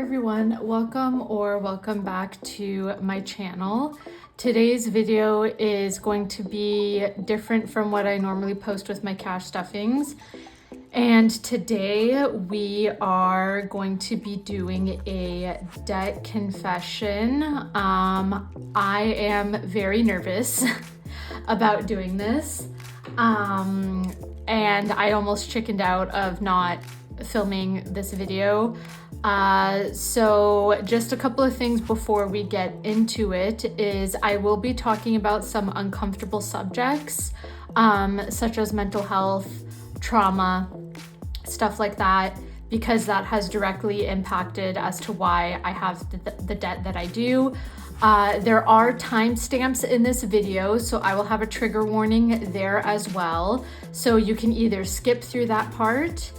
everyone, welcome back to my channel. Today's video is going to be different from what I normally post with my cash stuffings. And today we are going to be doing a debt confession. I am very nervous about doing this. And I almost chickened out of not filming this video. So just a couple of things before we get into it is I will be talking about some uncomfortable subjects, such as mental health, trauma, stuff like that, because that has directly impacted as to why I have the debt that I do. There are timestamps in this video, so I will have a trigger warning there as well. So you can either skip through that part.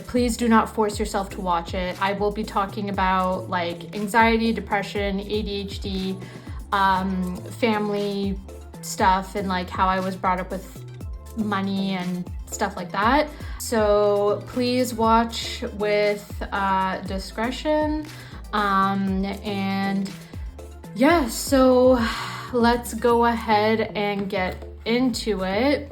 Please do not force yourself to watch it. I will be talking about like anxiety, depression, ADHD, family stuff, and like how I was brought up with money and stuff like that. So please watch with discretion. And yeah, so let's go ahead and get into it.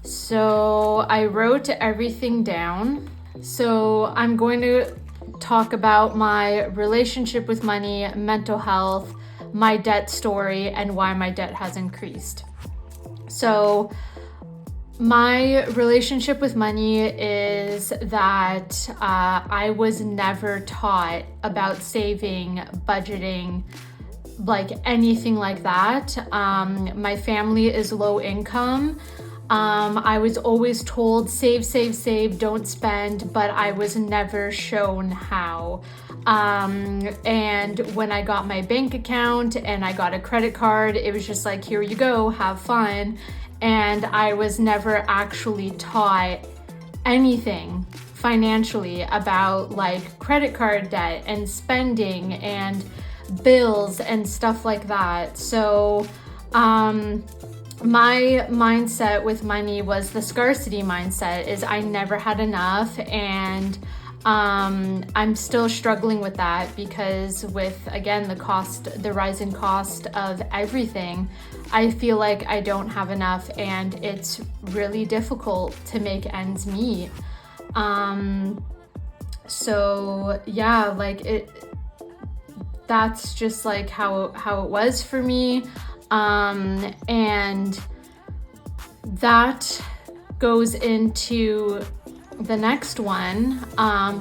So I wrote everything down. So I'm going to talk about my relationship with money, mental health, my debt story, and why my debt has increased. So my relationship with money is that I was never taught about saving, budgeting, like anything like that. My family is low income. I was always told save, save, save, don't spend, but I was never shown how. And when I got my bank account and I got a credit card, it was just like, here you go, have fun. And I was never actually taught anything financially about like credit card debt and spending and bills and stuff like that. So, my mindset with money was the scarcity mindset, is I never had enough, and I'm still struggling with that because with, again, the rising cost of everything, I feel like I don't have enough and it's really difficult to make ends meet. So yeah, like that's just like how it was for me. And that goes into the next one,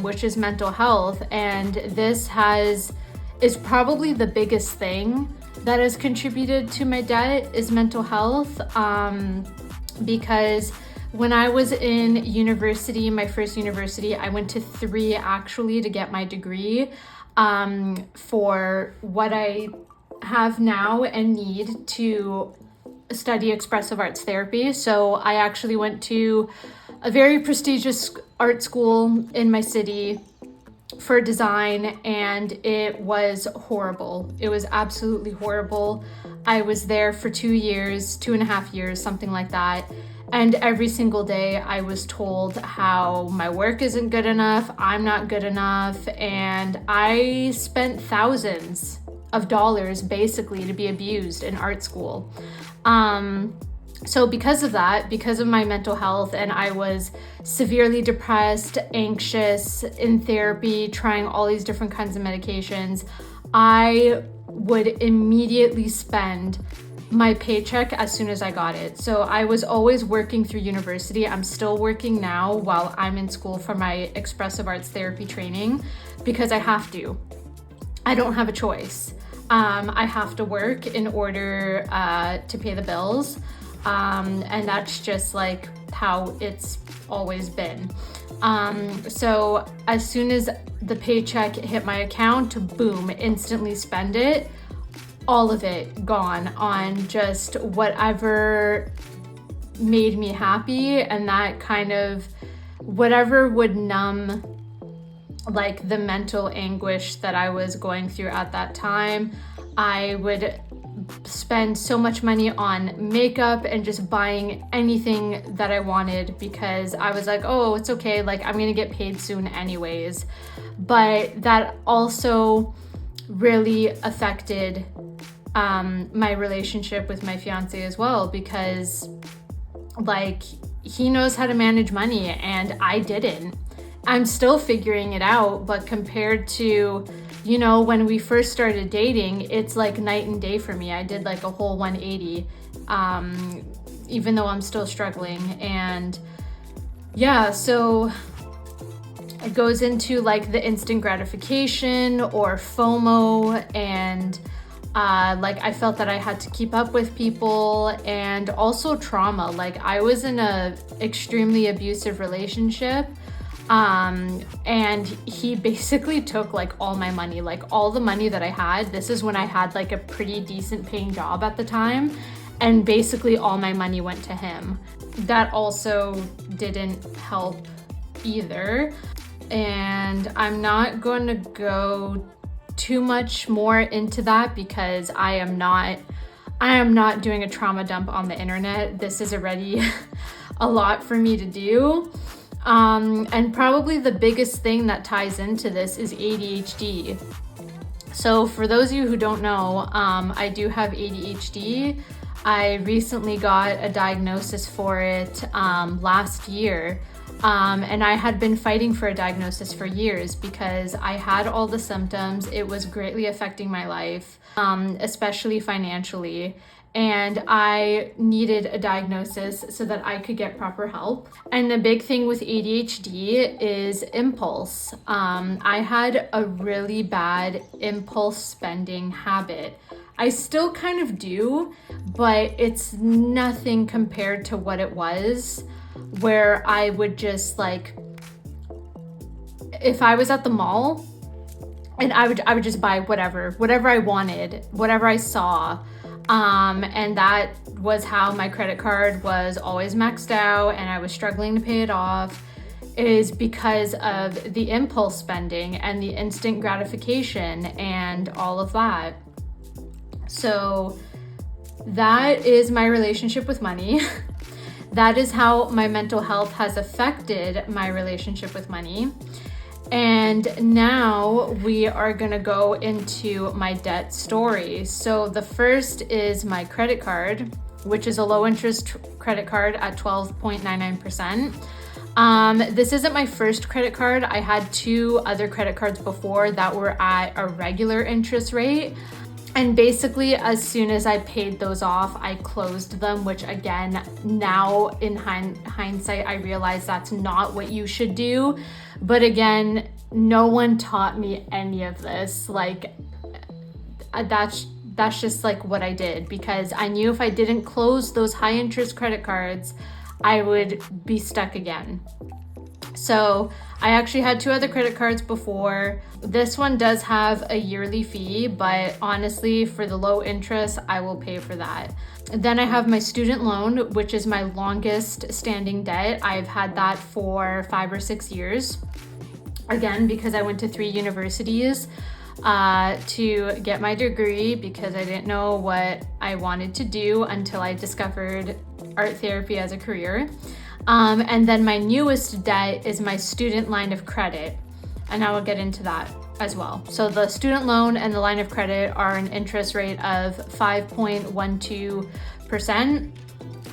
which is mental health. And this is probably the biggest thing that has contributed to my debt is mental health. Because when I was in university, my first university, I went to 3 actually to get my degree, for what I have now and need to study expressive arts therapy. So I actually went to a very prestigious art school in my city for design, and it was horrible. It was absolutely horrible. I was there for 2.5 years, something like that. And every single day I was told how my work isn't good enough, I'm not good enough, and I spent thousands of dollars basically to be abused in art school. So because of that, because of my mental health, and I was severely depressed, anxious, in therapy, trying all these different kinds of medications, I would immediately spend my paycheck as soon as I got it. So I was always working through university. I'm still working now while I'm in school for my expressive arts therapy training because I have to. I don't have a choice. I have to work in order to pay the bills. And that's just like how it's always been. So as soon as the paycheck hit my account, boom, instantly spend it. All of it gone on just whatever made me happy, and that kind of whatever would numb like the mental anguish that I was going through at that time, I would spend so much money on makeup and just buying anything that I wanted because I was like, oh, it's okay, like I'm gonna get paid soon anyways. But that also really affected my relationship with my fiance as well, because like he knows how to manage money and I didn't. I'm still figuring it out, but compared to, you know, when we first started dating, it's like night and day for me. I did like a whole 180, even though I'm still struggling. And yeah, so it goes into like the instant gratification or FOMO, and like I felt that I had to keep up with people, and also trauma. Like I was in a extremely abusive relationship, and he basically took like all my money, like all the money that I had. This is when I had like a pretty decent paying job at the time, and basically all my money went to him. That also didn't help either. And I'm not going to go too much more into that because I am not doing a trauma dump on the internet. This is already a lot for me to do. And probably the biggest thing that ties into this is ADHD. So for those of you who don't know, I do have ADHD. I recently got a diagnosis for it last year. And I had been fighting for a diagnosis for years because I had all the symptoms. It was greatly affecting my life, especially financially. And I needed a diagnosis so that I could get proper help. And the big thing with ADHD is impulse. I had a really bad impulse spending habit. I still kind of do, but it's nothing compared to what it was, where I would just like, if I was at the mall and I would just buy whatever I wanted, whatever I saw. And that was how my credit card was always maxed out and I was struggling to pay it off, is because of the impulse spending and the instant gratification and all of that. So that is my relationship with money. That is how my mental health has affected my relationship with money. And now we are gonna go into my debt story. So the first is my credit card, which is a low interest credit card at 12.99%. This isn't my first credit card. I had 2 other credit cards before that were at a regular interest rate. And basically, as soon as I paid those off, I closed them, which again, now in hindsight, I realize that's not what you should do. But again, no one taught me any of this. Like, that's just like what I did, because I knew if I didn't close those high interest credit cards, I would be stuck again. So I actually had 2 other credit cards before. This one does have a yearly fee, but honestly, for the low interest, I will pay for that. Then I have my student loan, which is my longest standing debt. I've had that for 5 or 6 years. Again, because I went to 3 universities to get my degree, because I didn't know what I wanted to do until I discovered art therapy as a career. And then my newest debt is my student line of credit, and I will get into that as well. So the student loan and the line of credit are an interest rate of 5.12%,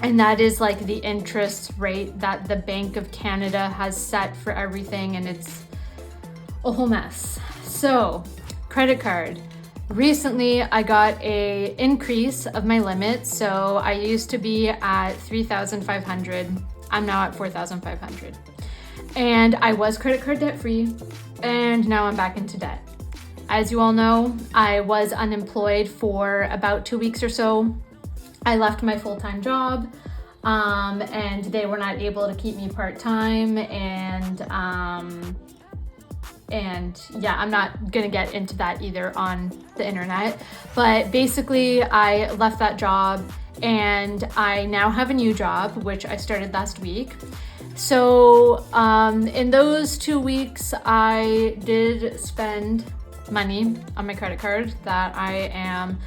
and that is like the interest rate that the Bank of Canada has set for everything, and it's a whole mess. So credit card. Recently, I got a increase of my limit. So I used to be at $3,500. I'm now at $4,500. And I was credit card debt free, and now I'm back into debt. As you all know, I was unemployed for about 2 weeks or so. I left my full-time job, and they were not able to keep me part-time, and yeah, I'm not gonna get into that either on the internet. But basically, I left that job and I now have a new job, which I started last week. So in those 2 weeks, I did spend money on my credit card that I am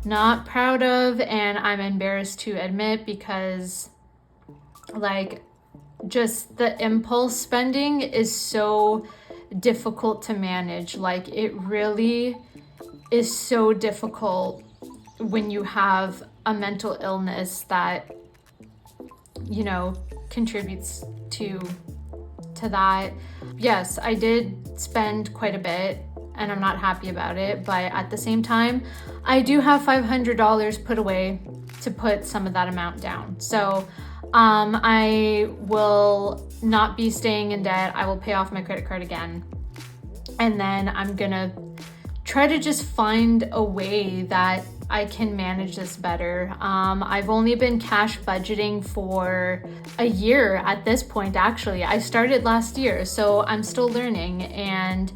not proud of, and I'm embarrassed to admit, because like just the impulse spending is so difficult to manage. Like it really is so difficult when you have a mental illness that, you know, contributes to that. Yes, I did spend quite a bit and I'm not happy about it, but at the same time, I do have $500 put away to put some of that amount down. So I will not be staying in debt. I will pay off my credit card again. And then I'm gonna try to just find a way that I can manage this better. I've only been cash budgeting for a year at this point, actually. I started last year, so I'm still learning. And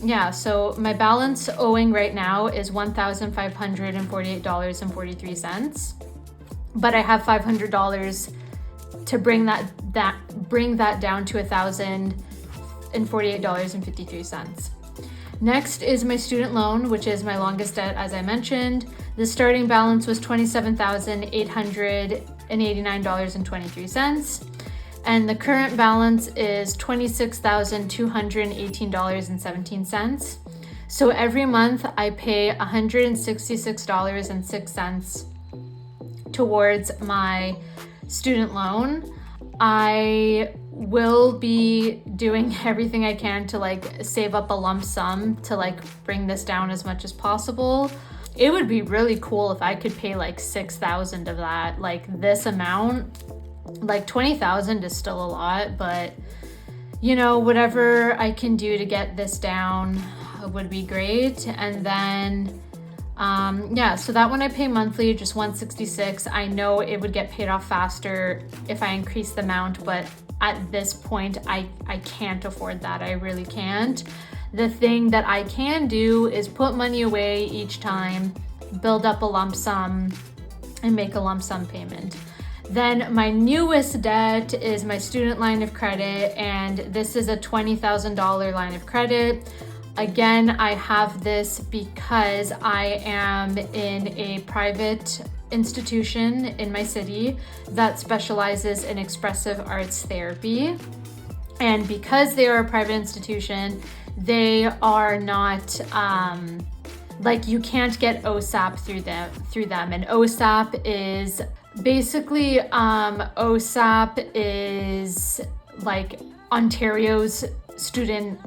yeah, so my balance owing right now is $1,548.43. But I have $500 to bring that down to $1,048.53. Next is my student loan, which is my longest debt, as I mentioned. The starting balance was $27,889.23. And the current balance is $26,218.17. So every month I pay $166.06 towards my student loan. I will be doing everything I can to like save up a lump sum to like bring this down as much as possible. It would be really cool if I could pay like 6,000 of that. Like this amount, like 20,000 is still a lot, but you know, whatever I can do to get this down would be great. And then yeah, so that one I pay monthly, just $166. I know it would get paid off faster if I increase the amount, but at this point, I can't afford that. I really can't. The thing that I can do is put money away each time, build up a lump sum, and make a lump sum payment. Then my newest debt is my student line of credit, and this is a $20,000 line of credit. Again, I have this because I am in a private institution in my city that specializes in expressive arts therapy. And because they are a private institution, they are not, like you can't get OSAP through them. And OSAP is basically, OSAP is like Ontario's student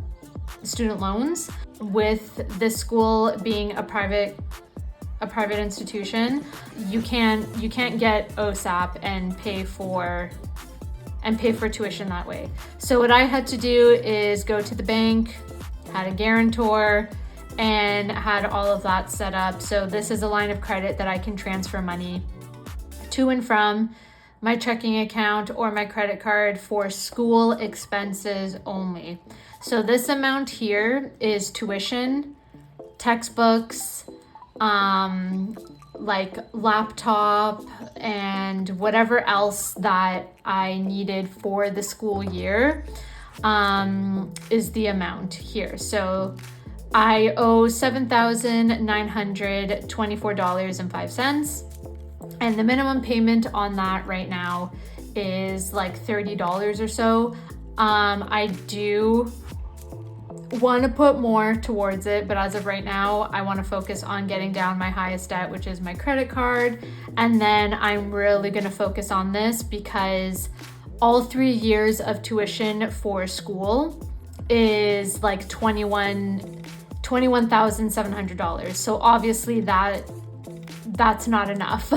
loans. With this school being a private institution, you can't get OSAP and pay for tuition that way. So what I had to do is go to the bank, had a guarantor, and had all of that set up. So this is a line of credit that I can transfer money to and from my checking account or my credit card for school expenses only. So this amount here is tuition, textbooks, like laptop, and whatever else that I needed for the school year, is the amount here. So I owe $7,924.05. And the minimum payment on that right now is like $30 or so. I do want to put more towards it, but as of right now, I want to focus on getting down my highest debt, which is my credit card. And then I'm really going to focus on this because all 3 years of tuition for school is like $21,700. So obviously that's not enough.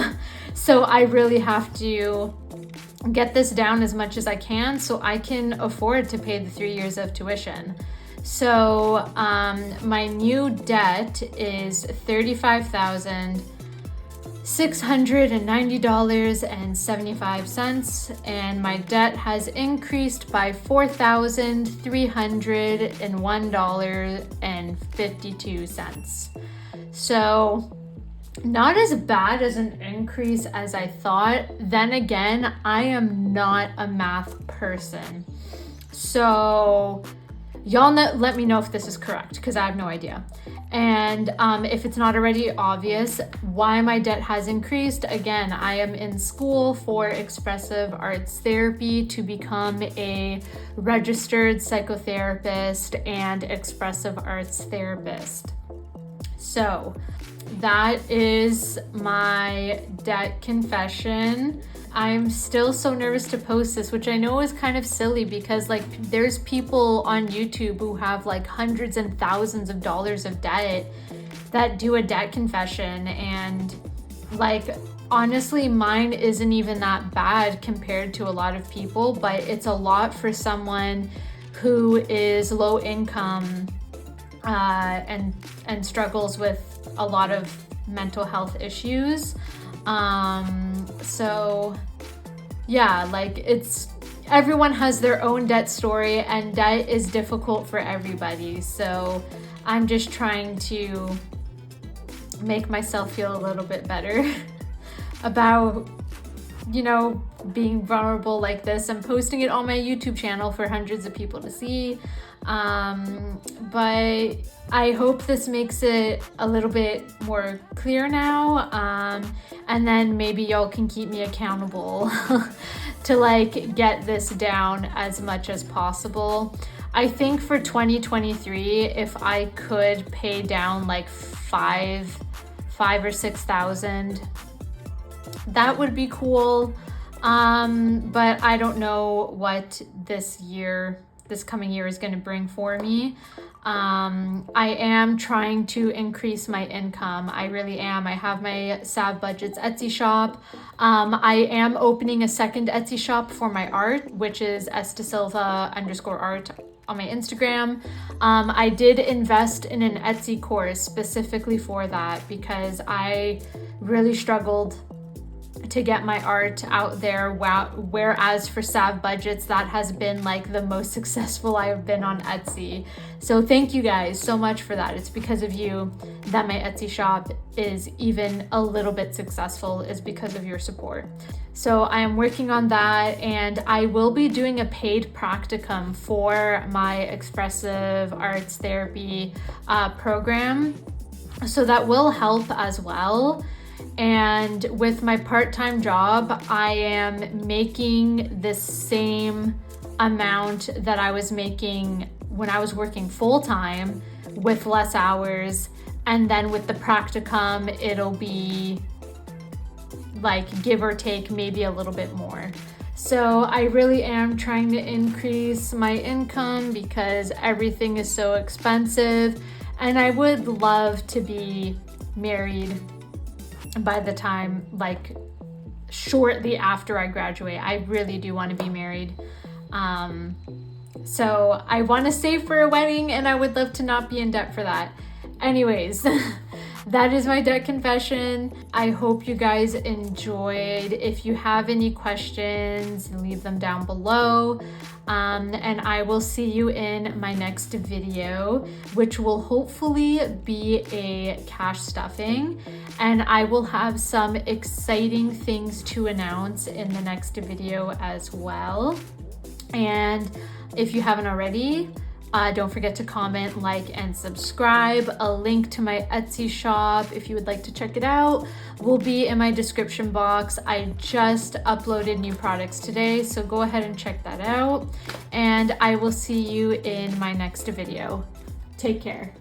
So I really have to get this down as much as I can so I can afford to pay the 3 years of tuition. So my new debt is $35,690.75, and my debt has increased by $4,301.52. So not as bad as an increase as I thought. Then again, I am not a math person. So Y'all let me know if this is correct, because I have no idea. And if it's not already obvious why my debt has increased, again, I am in school for expressive arts therapy to become a registered psychotherapist and expressive arts therapist. So that is my debt confession. I'm still so nervous to post this, which I know is kind of silly because like there's people on YouTube who have like hundreds and thousands of dollars of debt that do a debt confession, and like honestly mine isn't even that bad compared to a lot of people, but it's a lot for someone who is low income and struggles with a lot of mental health issues. So yeah, like everyone has their own debt story, and debt is difficult for everybody. So I'm just trying to make myself feel a little bit better about, you know, being vulnerable like this. I'm posting it on my YouTube channel for hundreds of people to see. But I hope this makes it a little bit more clear now. And then maybe y'all can keep me accountable to like get this down as much as possible. I think for 2023, if I could pay down like five or 6,000, that would be cool. But I don't know what this coming year is going to bring for me. I am trying to increase my income. I really am. I have my Sav Budgets Etsy shop. I am opening a second Etsy shop for my art, which is @SDaSilva_art on my Instagram. I did invest in an Etsy course specifically for that because I really struggled to get my art out there, whereas for Sav Budgets, that has been like the most successful I have been on Etsy. So thank you guys so much for that. It's because of you that my Etsy shop is even a little bit successful, is because of your support. So I am working on that, and I will be doing a paid practicum for my expressive arts therapy program. So that will help as well. And with my part-time job, I am making the same amount that I was making when I was working full-time with less hours. And then with the practicum, it'll be like give or take maybe a little bit more. So I really am trying to increase my income because everything is so expensive. And I would love to be married by the time, like shortly after I graduate. I really do want to be married. So I want to save for a wedding, and I would love to not be in debt for that. Anyways, that is my debt confession. I hope you guys enjoyed. If you have any questions, leave them down below. And I will see you in my next video, which will hopefully be a cash stuffing. And I will have some exciting things to announce in the next video as well. And if you haven't already, don't forget to comment, like, and subscribe. A link to my Etsy shop, if you would like to check it out, will be in my description box. I just uploaded new products today, so go ahead and check that out. And I will see you in my next video. Take care.